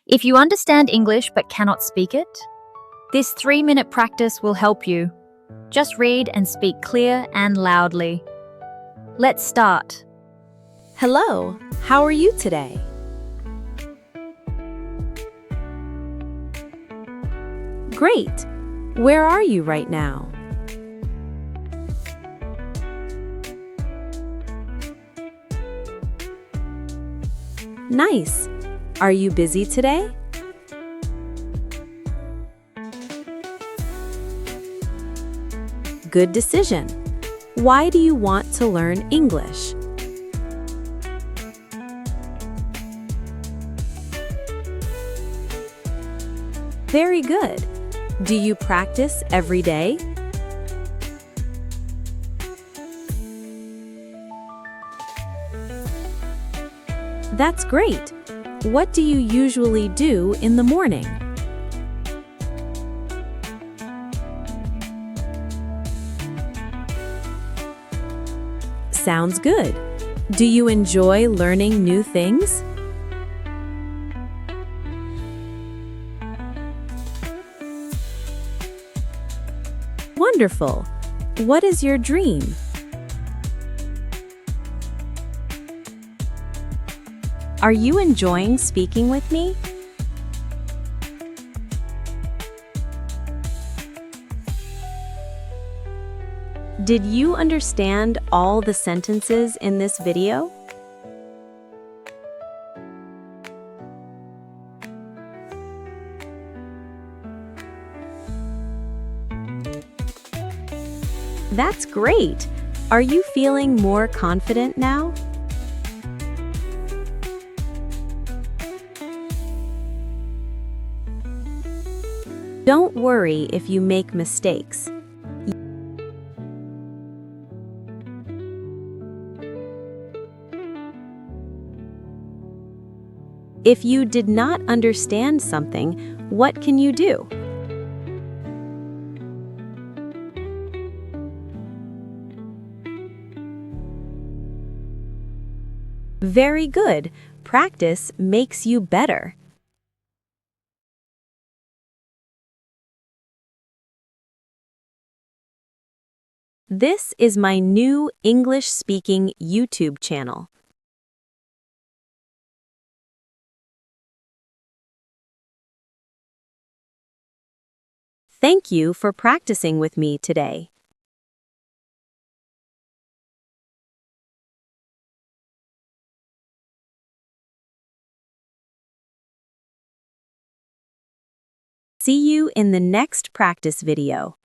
If you understand English but cannot speak it, this 3-minute practice will help you. Just read and speak clear and loudly. Let's start. Hello, how are you today? Great. Where are you right now? Nice. Are you busy today? Good decision. Why do you want to learn English? Very good. Do you practice every day? That's great. What do you usually do in the morning? Sounds good. Do you enjoy learning new things? Wonderful. What is your dream? Are you enjoying speaking with me? Did you understand all the sentences in this video? That's great! Are you feeling more confident now? Don't worry if you make mistakes. If you did not understand something, what can you do? Very good. Practice makes you better. This is my new English speaking YouTube channel. Thank you for practicing with me today. See you in the next practice video.